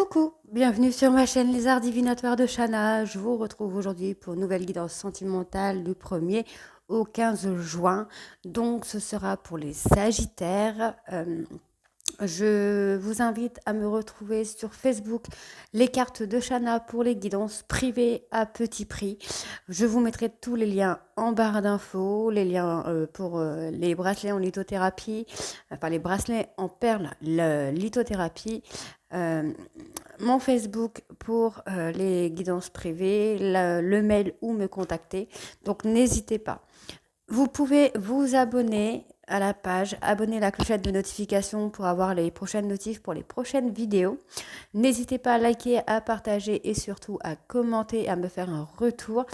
Coucou, bienvenue sur ma chaîne Les Arts Divinatoires de Shana. Je vous retrouve aujourd'hui pour une nouvelle guidance sentimentale du 1er au 15 juin. Donc ce sera pour les Sagittaires. Je vous invite à me retrouver sur Facebook, les cartes de Shana pour les guidances privées à petit prix. Je vous mettrai tous les liens en barre d'infos, les liens pour les bracelets en lithothérapie, enfin les bracelets en perles, la lithothérapie, euh, mon Facebook pour les guidances privées, le mail ou me contacter. Donc n'hésitez pas. Vous pouvez vous abonner à la page, abonner la clochette de notification pour avoir les prochaines notifs pour les prochaines vidéos. N'hésitez pas à liker, à partager et surtout à commenter, à me faire un retour.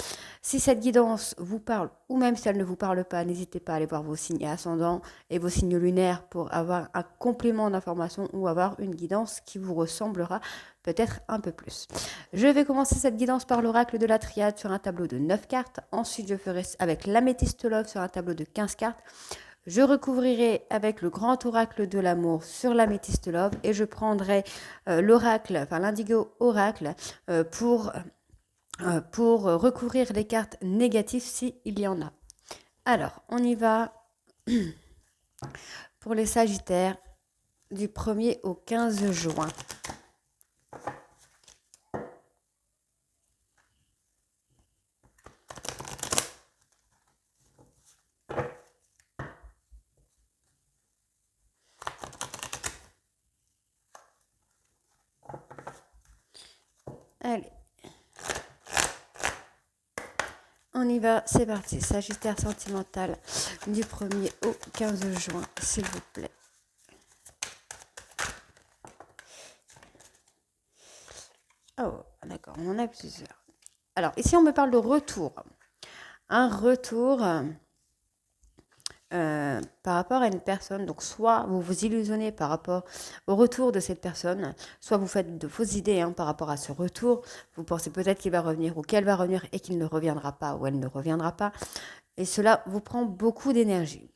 Si cette guidance vous parle ou même si elle ne vous parle pas, n'hésitez pas à aller voir vos signes ascendants et vos signes lunaires pour avoir un complément d'information ou avoir une guidance qui vous ressemblera peut-être un peu plus. Je vais commencer cette guidance par l'oracle de la triade sur un tableau de 9 cartes. Ensuite, je ferai avec l'améthyste love sur un tableau de 15 cartes. Je recouvrirai avec le grand oracle de l'amour sur l'améthyste love et je prendrai l'oracle, enfin l'indigo oracle pour recouvrir les cartes négatives s'il y en a. Alors, on y va pour les Sagittaires du 1er au 15 juin. Allez. On y va, c'est parti. Sagittaire sentimental du 1er au 15 juin, s'il vous plaît. Oh, d'accord, on en a plusieurs. Alors, ici, on me parle de retour. Un retour par rapport à une personne. Donc, soit vous vous illusionnez par rapport au retour de cette personne, soit vous faites de fausses idées par rapport à ce retour. Vous pensez peut-être qu'il va revenir ou qu'elle va revenir et qu'il ne reviendra pas ou elle ne reviendra pas. Et cela vous prend beaucoup d'énergie.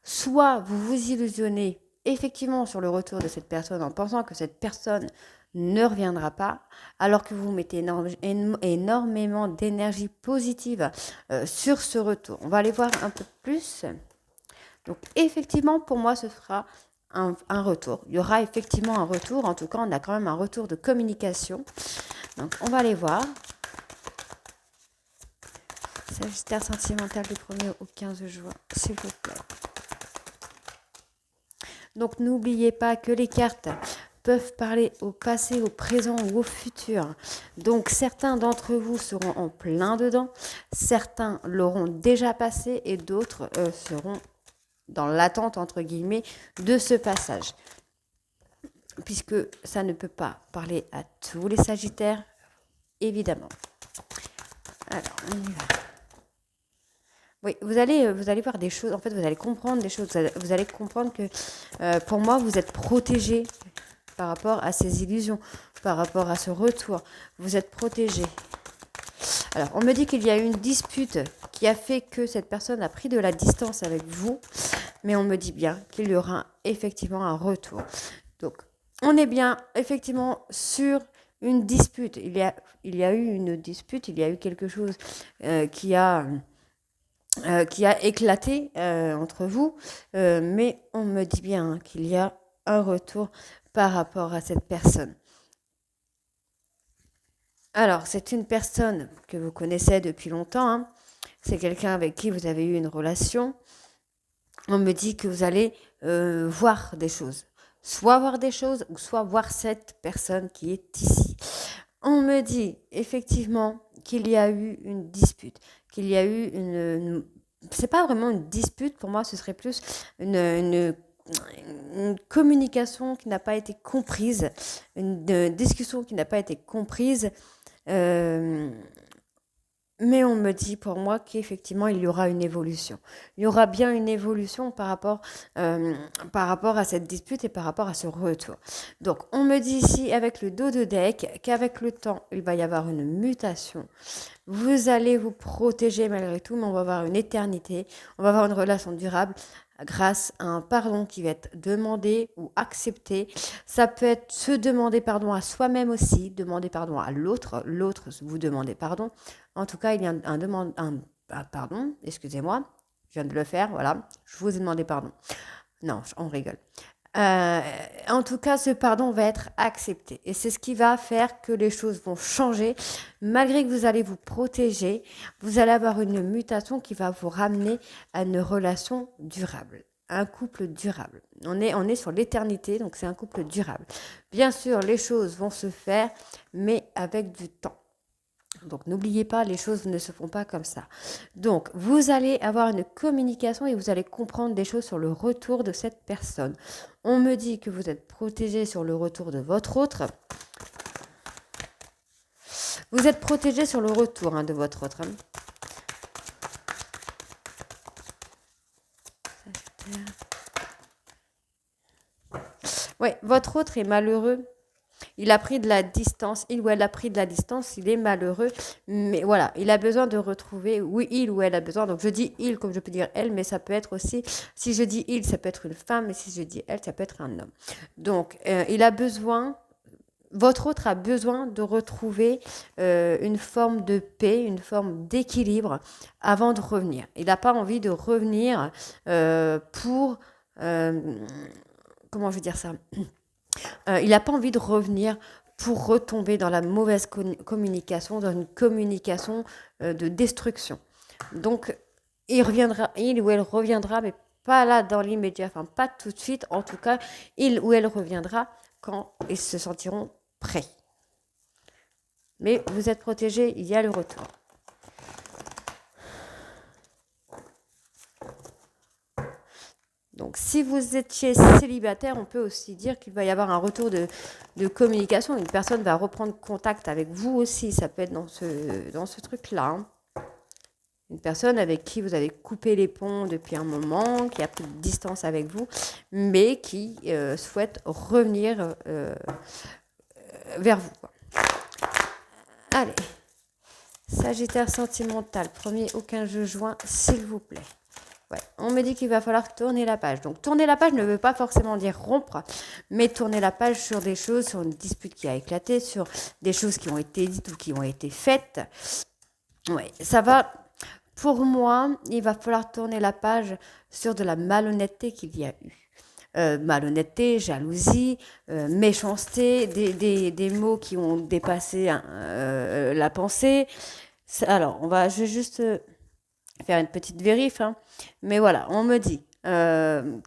Soit vous vous illusionnez effectivement sur le retour de cette personne en pensant que cette personne ne reviendra pas, alors que vous mettez énormément d'énergie positive sur ce retour. On va aller voir un peu plus. Donc effectivement, pour moi, ce sera un retour. Il y aura effectivement un retour. En tout cas, on a quand même un retour de communication. Donc on va aller voir. Sagittaire sentimental du 1er au 15 juin, s'il vous plaît. Donc n'oubliez pas que les cartes peuvent parler au passé, au présent ou au futur. Donc certains d'entre vous seront en plein dedans, certains l'auront déjà passé et d'autres seront dans l'attente, entre guillemets, de ce passage. Puisque ça ne peut pas parler à tous les Sagittaires, évidemment. Alors, on y va. Oui, vous allez voir des choses, en fait, vous allez comprendre des choses. Vous allez comprendre que, pour moi, vous êtes protégé par rapport à ces illusions, par rapport à ce retour. Vous êtes protégé. Alors, on me dit qu'il y a eu une dispute qui a fait que cette personne a pris de la distance avec vous, mais on me dit bien qu'il y aura effectivement un retour. Donc, on est bien effectivement sur une dispute. Il y a eu une dispute, il y a eu quelque chose qui a éclaté entre vous, mais on me dit bien qu'il y a un retour par rapport à cette personne. Alors, c'est une personne que vous connaissez depuis longtemps, c'est quelqu'un avec qui vous avez eu une relation. On me dit que vous allez voir des choses. Soit voir des choses, ou soit voir cette personne qui est ici. On me dit effectivement qu'il y a eu une dispute, qu'il y a eu c'est pas vraiment une dispute, pour moi ce serait plus une communication qui n'a pas été comprise, une discussion qui n'a pas été comprise. Mais on me dit pour moi qu'effectivement il y aura une évolution. Il y aura bien une évolution par rapport à cette dispute et par rapport à ce retour. Donc on me dit ici avec le dos de deck qu'avec le temps il va y avoir une mutation. Vous allez vous protéger malgré tout, mais on va avoir une éternité, on va avoir une relation durable grâce à un pardon qui va être demandé ou accepté. Ça peut être se demander pardon à soi-même aussi, demander pardon à l'autre, l'autre vous demandez pardon. En tout cas, il y a un pardon, excusez-moi, je viens de le faire, voilà, je vous ai demandé pardon. Non, on rigole. Euh, En tout cas, ce pardon va être accepté. Et c'est ce qui va faire que les choses vont changer. Malgré que vous allez vous protéger, vous allez avoir une mutation qui va vous ramener à une relation durable. Un couple durable. On est sur l'éternité, donc c'est un couple durable. Bien sûr, les choses vont se faire, mais avec du temps. Donc n'oubliez pas, les choses ne se font pas comme ça. Donc vous allez avoir une communication et vous allez comprendre des choses sur le retour de cette personne. On me dit que vous êtes protégé sur le retour de votre autre. Vous êtes protégé sur le retour de votre autre. Ouais, votre autre est malheureux. Il a pris de la distance, il ou elle a pris de la distance, il est malheureux, mais voilà, il a besoin de retrouver, oui, il ou elle a besoin, donc je dis il comme je peux dire elle, mais ça peut être aussi, si je dis il, ça peut être une femme, et si je dis elle, ça peut être un homme. Donc, il a besoin, votre autre a besoin de retrouver une forme de paix, une forme d'équilibre avant de revenir. Il n'a pas envie de revenir pour, comment je vais dire ça il n'a pas envie de revenir pour retomber dans la mauvaise communication, dans une communication de destruction. Donc, il ou elle reviendra, mais pas là dans l'immédiat, enfin pas tout de suite. En tout cas, il ou elle reviendra quand ils se sentiront prêts. Mais vous êtes protégés, il y a le retour. Donc, si vous étiez célibataire, on peut aussi dire qu'il va y avoir un retour de communication. Une personne va reprendre contact avec vous aussi. Ça peut être dans ce truc-là. Une personne avec qui vous avez coupé les ponts depuis un moment, qui a pris de distance avec vous, mais qui souhaite revenir vers vous. Allez. Sagittaire sentimental, 1er au 15 juin, s'il vous plaît. Ouais, on me dit qu'il va falloir tourner la page. Donc tourner la page ne veut pas forcément dire rompre, mais tourner la page sur des choses, sur une dispute qui a éclaté, sur des choses qui ont été dites ou qui ont été faites. Ouais, ça va. Pour moi, il va falloir tourner la page sur de la malhonnêteté qu'il y a eu. Malhonnêteté, jalousie, méchanceté, des mots qui ont dépassé la pensée. Alors, je vais juste faire une petite vérif, mais voilà, on me dit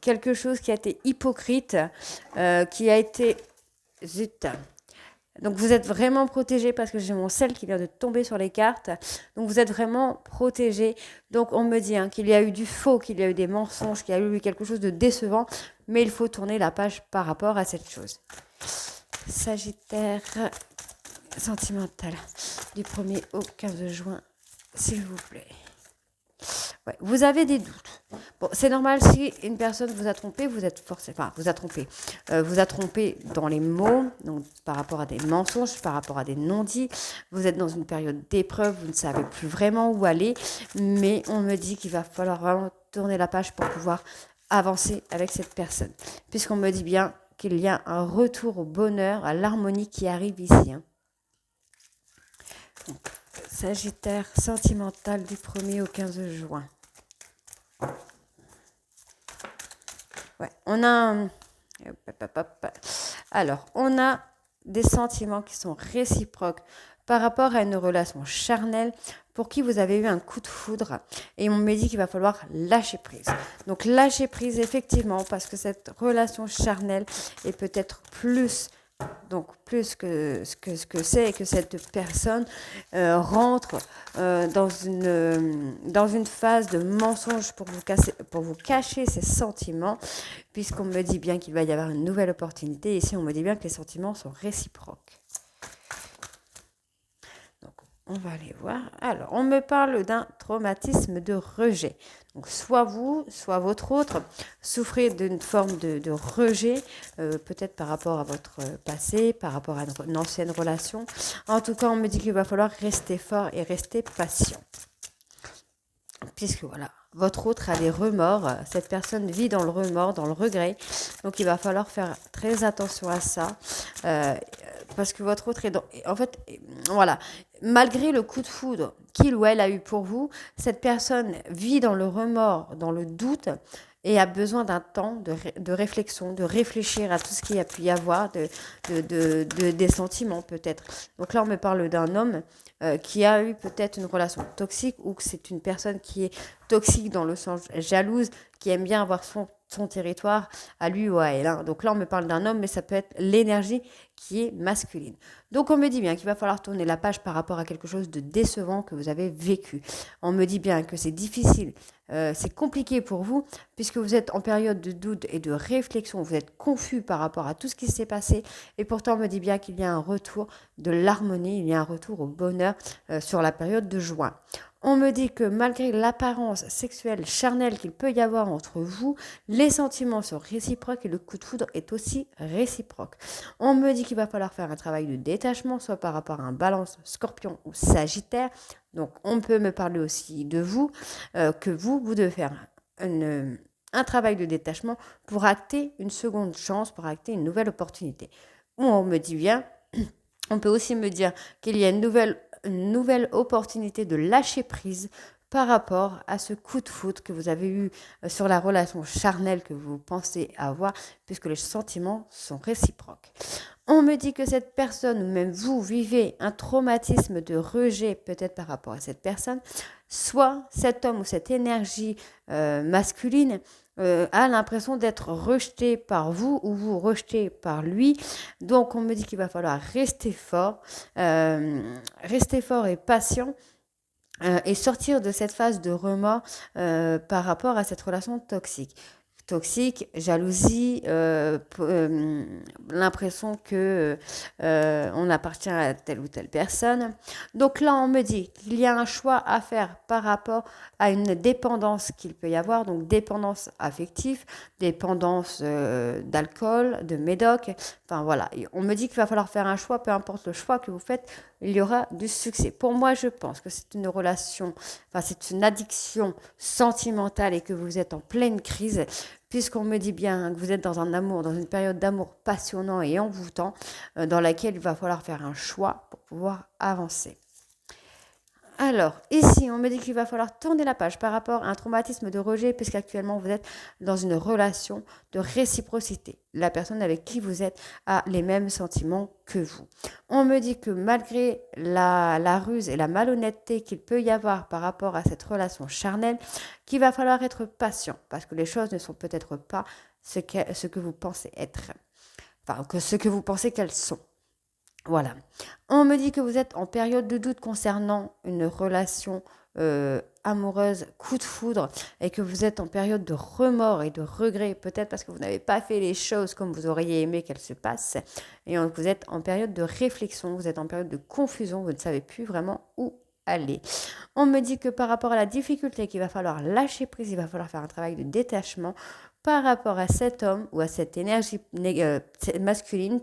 quelque chose qui a été hypocrite, qui a été... Zut. Donc vous êtes vraiment protégé parce que j'ai mon sel qui vient de tomber sur les cartes. Donc vous êtes vraiment protégé. Donc on me dit qu'il y a eu du faux, qu'il y a eu des mensonges, qu'il y a eu quelque chose de décevant, mais il faut tourner la page par rapport à cette chose. Sagittaire sentimental du 1er au 15 juin, s'il vous plaît. Ouais, vous avez des doutes. Bon, c'est normal si une personne vous a trompé, vous a trompé dans les mots, donc par rapport à des mensonges, par rapport à des non-dits. Vous êtes dans une période d'épreuve, vous ne savez plus vraiment où aller, mais on me dit qu'il va falloir vraiment tourner la page pour pouvoir avancer avec cette personne, puisqu'on me dit bien qu'il y a un retour au bonheur, à l'harmonie qui arrive ici. Donc, Sagittaire sentimental du 1er au 15 juin. Ouais, on a... Alors, on a des sentiments qui sont réciproques par rapport à une relation charnelle pour qui vous avez eu un coup de foudre. Et on me dit qu'il va falloir lâcher prise. Donc, lâcher prise, effectivement, parce que cette relation charnelle est peut-être plus que ce que c'est et que cette personne rentre dans une phase de mensonge pour vous cacher ses sentiments, puisqu'on me dit bien qu'il va y avoir une nouvelle opportunité. Ici, on me dit bien que les sentiments sont réciproques. Donc, on va aller voir. Alors, on me parle d'un traumatisme de rejet. Donc, soit vous, soit votre autre, souffrez d'une forme de rejet, peut-être par rapport à votre passé, par rapport à une ancienne relation. En tout cas, on me dit qu'il va falloir rester fort et rester patient. Puisque voilà, votre autre a des remords. Cette personne vit dans le remords, dans le regret. Donc, il va falloir faire très attention à ça. Parce que votre autre est dans... En fait, voilà. Malgré le coup de foudre qu'il ou elle a eu pour vous, cette personne vit dans le remords, dans le doute et a besoin d'un temps de réflexion, de réfléchir à tout ce qu'il y a pu y avoir, des sentiments peut-être. Donc là, on me parle d'un homme qui a eu peut-être une relation toxique ou que c'est une personne qui est toxique dans le sens jalouse, qui aime bien avoir son territoire à lui ou à elle. Hein. Donc là, on me parle d'un homme, mais ça peut être l'énergie qui est masculine. Donc on me dit bien qu'il va falloir tourner la page par rapport à quelque chose de décevant que vous avez vécu. On me dit bien que c'est difficile, c'est compliqué pour vous, puisque vous êtes en période de doute et de réflexion, vous êtes confus par rapport à tout ce qui s'est passé, et pourtant on me dit bien qu'il y a un retour de l'harmonie, il y a un retour au bonheur sur la période de juin. On me dit que malgré l'apparence sexuelle charnelle qu'il peut y avoir entre vous, les sentiments sont réciproques et le coup de foudre est aussi réciproque. On me dit qu'il va falloir faire un travail de détachement, soit par rapport à un balance, scorpion ou sagittaire. Donc on peut me parler aussi de vous, que vous devez faire un travail de détachement pour acter une seconde chance, pour acter une nouvelle opportunité. Ou on me dit bien, on peut aussi me dire qu'il y a une nouvelle opportunité de lâcher prise par rapport à ce coup de foudre que vous avez eu sur la relation charnelle que vous pensez avoir, puisque les sentiments sont réciproques. On me dit que cette personne, ou même vous, vivez un traumatisme de rejet peut-être par rapport à cette personne, soit cet homme ou cette énergie masculine a l'impression d'être rejeté par vous ou vous rejeté par lui. Donc on me dit qu'il va falloir rester fort et patient et sortir de cette phase de remords par rapport à cette relation toxique, jalousie, l'impression que on appartient à telle ou telle personne. Donc là, on me dit qu'il y a un choix à faire par rapport à une dépendance qu'il peut y avoir, donc dépendance affective, dépendance d'alcool, de médoc. Enfin voilà, et on me dit qu'il va falloir faire un choix, peu importe le choix que vous faites, il y aura du succès. Pour moi, je pense que c'est une relation, enfin c'est une addiction sentimentale et que vous êtes en pleine crise puisqu'on me dit bien que vous êtes dans un amour, dans une période d'amour passionnant et envoûtant, dans laquelle il va falloir faire un choix pour pouvoir avancer. Alors, ici, on me dit qu'il va falloir tourner la page par rapport à un traumatisme de rejet, puisqu'actuellement, vous êtes dans une relation de réciprocité. La personne avec qui vous êtes a les mêmes sentiments que vous. On me dit que malgré la ruse et la malhonnêteté qu'il peut y avoir par rapport à cette relation charnelle, qu'il va falloir être patient, parce que les choses ne sont peut-être pas ce que vous pensez être, enfin, que ce que vous pensez qu'elles sont. Voilà. On me dit que vous êtes en période de doute concernant une relation amoureuse, coup de foudre, et que vous êtes en période de remords et de regrets, peut-être parce que vous n'avez pas fait les choses comme vous auriez aimé qu'elles se passent, et vous êtes en période de réflexion, vous êtes en période de confusion, vous ne savez plus vraiment où aller. On me dit que par rapport à la difficulté qu'il va falloir lâcher prise, il va falloir faire un travail de détachement par rapport à cet homme ou à cette énergie masculine,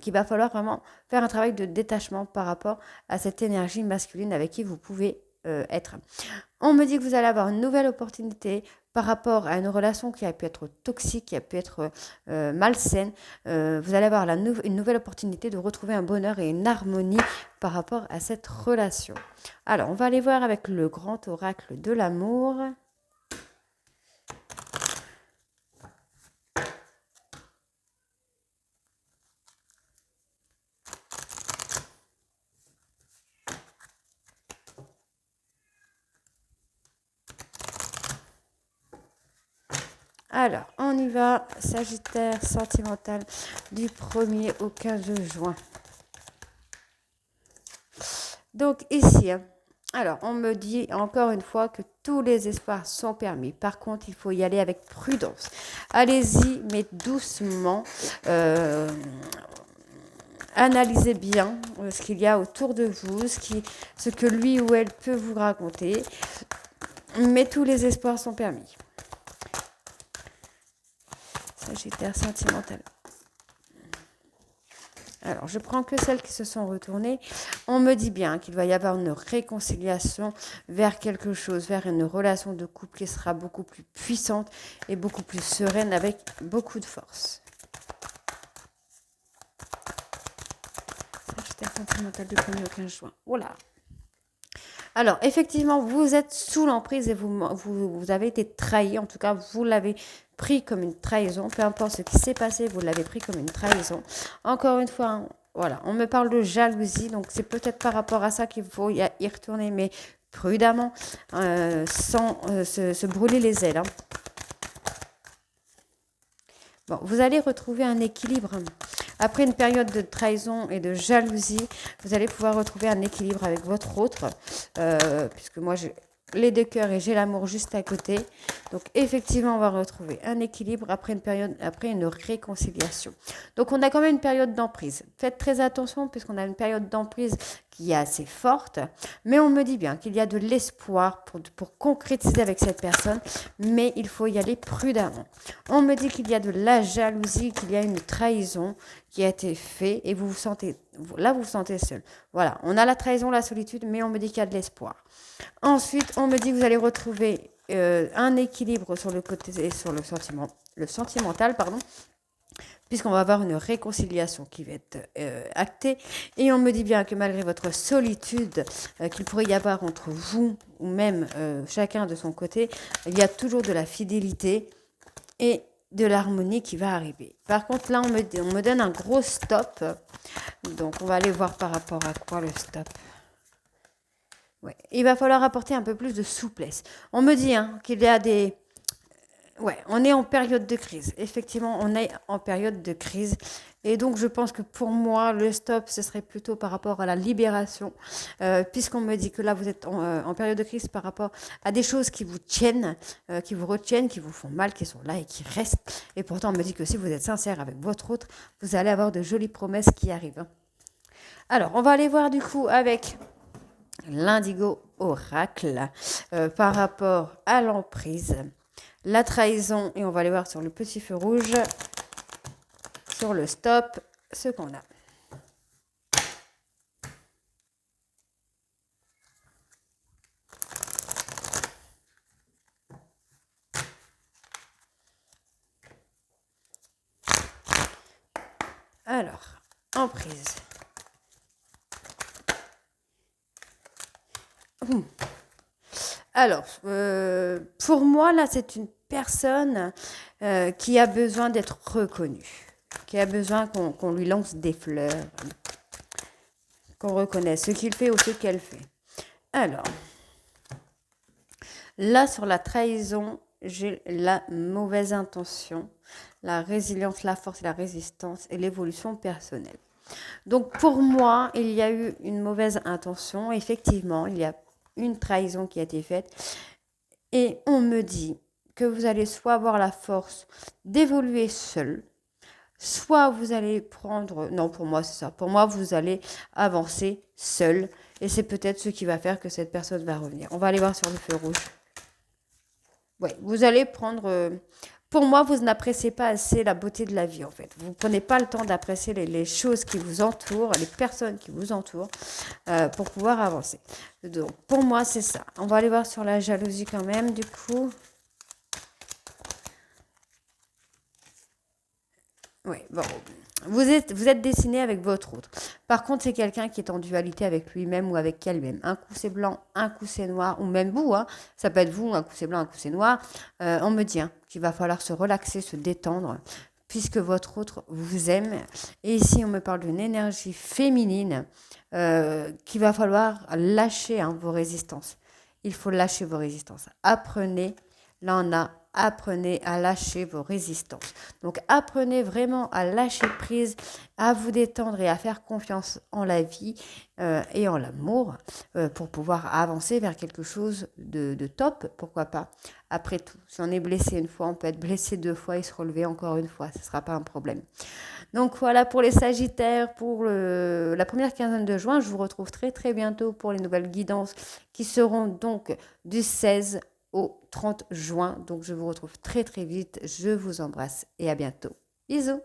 qu'il va falloir vraiment faire un travail de détachement par rapport à cette énergie masculine avec qui vous pouvez être. On me dit que vous allez avoir une nouvelle opportunité par rapport à une relation qui a pu être toxique, qui a pu être malsaine. Vous allez avoir une nouvelle opportunité de retrouver un bonheur et une harmonie par rapport à cette relation. Alors, on va aller voir avec le grand oracle de l'amour. Alors, on y va, Sagittaire sentimental du 1er au 15 juin. Donc ici, alors on me dit encore une fois que tous les espoirs sont permis. Par contre, il faut y aller avec prudence. Allez-y, mais doucement. Analysez bien ce qu'il y a autour de vous, ce que lui ou elle peut vous raconter. Mais tous les espoirs sont permis. Sagittaire sentimental. Alors, je prends que celles qui se sont retournées. On me dit bien qu'il va y avoir une réconciliation vers quelque chose, vers une relation de couple qui sera beaucoup plus puissante et beaucoup plus sereine avec beaucoup de force. Sagittaire sentimental du 1er au 15 juin. Voilà. Alors, effectivement, vous êtes sous l'emprise et vous avez été trahi. En tout cas, vous l'avez pris comme une trahison. Peu importe ce qui s'est passé, vous l'avez pris comme une trahison. Encore une fois, hein, voilà, on me parle de jalousie. Donc, c'est peut-être par rapport à ça qu'il faut y retourner, mais prudemment, sans se brûler les ailes. Hein. Bon, vous allez retrouver un équilibre. Après une période de trahison et de jalousie, vous allez pouvoir retrouver un équilibre avec votre autre, puisque moi j'ai les deux cœurs et j'ai l'amour juste à côté. Donc effectivement, on va retrouver un équilibre après une réconciliation. Donc on a quand même une période d'emprise. Faites très attention puisqu'on a une période d'emprise qui est assez forte, mais on me dit bien qu'il y a de l'espoir pour concrétiser avec cette personne, mais il faut y aller prudemment. On me dit qu'il y a de la jalousie, qu'il y a une trahison qui a été faite et vous vous sentez seul. Voilà, on a la trahison, la solitude, mais on me dit qu'il y a de l'espoir. Ensuite, on me dit que vous allez retrouver un équilibre sur le côté, sur le sentimental, pardon, puisqu'on va avoir une réconciliation qui va être actée. Et on me dit bien que malgré votre solitude qu'il pourrait y avoir entre vous, ou même chacun de son côté, il y a toujours de la fidélité et de l'harmonie qui va arriver. Par contre, là, on me donne un gros stop. Donc, on va aller voir par rapport à quoi le stop. Ouais. Il va falloir apporter un peu plus de souplesse. On me dit qu'il y a des... Ouais, on est en période de crise. Effectivement, on est en période de crise. Et donc, je pense que pour moi, le stop, ce serait plutôt par rapport à la libération. Puisqu'on me dit que là, vous êtes en période de crise par rapport à des choses qui vous tiennent, qui vous retiennent, qui vous font mal, qui sont là et qui restent. Et pourtant, on me dit que si vous êtes sincère avec votre autre, vous allez avoir de jolies promesses qui arrivent. Alors, on va aller voir du coup avec l'indigo oracle par rapport à l'emprise, la trahison, et on va aller voir sur le petit feu rouge, sur le stop, ce qu'on a. Alors, emprise. Alors, pour moi, là, c'est une personne qui a besoin d'être reconnue, qui a besoin qu'on lui lance des fleurs, qu'on reconnaisse ce qu'il fait ou ce qu'elle fait. Alors, là, sur la trahison, j'ai la mauvaise intention, la résilience, la force, la résistance et l'évolution personnelle. Donc, pour moi, il y a eu une mauvaise intention. Effectivement, il y a une trahison qui a été faite. Et on me dit que vous allez soit avoir la force d'évoluer seul, soit vous allez prendre... Non, pour moi, c'est ça. Pour moi, vous allez avancer seul. Et c'est peut-être ce qui va faire que cette personne va revenir. On va aller voir sur le feu rouge. Oui, vous allez prendre... Pour moi, vous n'appréciez pas assez la beauté de la vie, en fait. Vous ne prenez pas le temps d'apprécier les choses qui vous entourent, les personnes qui vous entourent, pour pouvoir avancer. Donc, pour moi, c'est ça. On va aller voir sur la jalousie quand même, du coup. Oui, bon. Vous êtes dessiné avec votre autre. Par contre, c'est quelqu'un qui est en dualité avec lui-même ou avec elle-même. Un coup c'est blanc, un coup c'est noir, ou même vous, ça peut être vous, un coup c'est blanc, un coup c'est noir. On me dit qu'il va falloir se relaxer, se détendre, puisque votre autre vous aime. Et ici, on me parle d'une énergie féminine qu'il va falloir lâcher vos résistances. Il faut lâcher vos résistances. Apprenez, là on a apprenez à lâcher vos résistances. Donc apprenez vraiment à lâcher prise, à vous détendre et à faire confiance en la vie et en l'amour pour pouvoir avancer vers quelque chose de top, pourquoi pas. Après tout, si on est blessé une fois, on peut être blessé 2 fois et se relever encore une fois, ce ne sera pas un problème. Donc voilà pour les Sagittaires, pour la première quinzaine de juin. Je vous retrouve très très bientôt pour les nouvelles guidances qui seront donc du 16 au 30 juin. Donc je vous retrouve très très vite. Je vous embrasse et à bientôt. Bisous.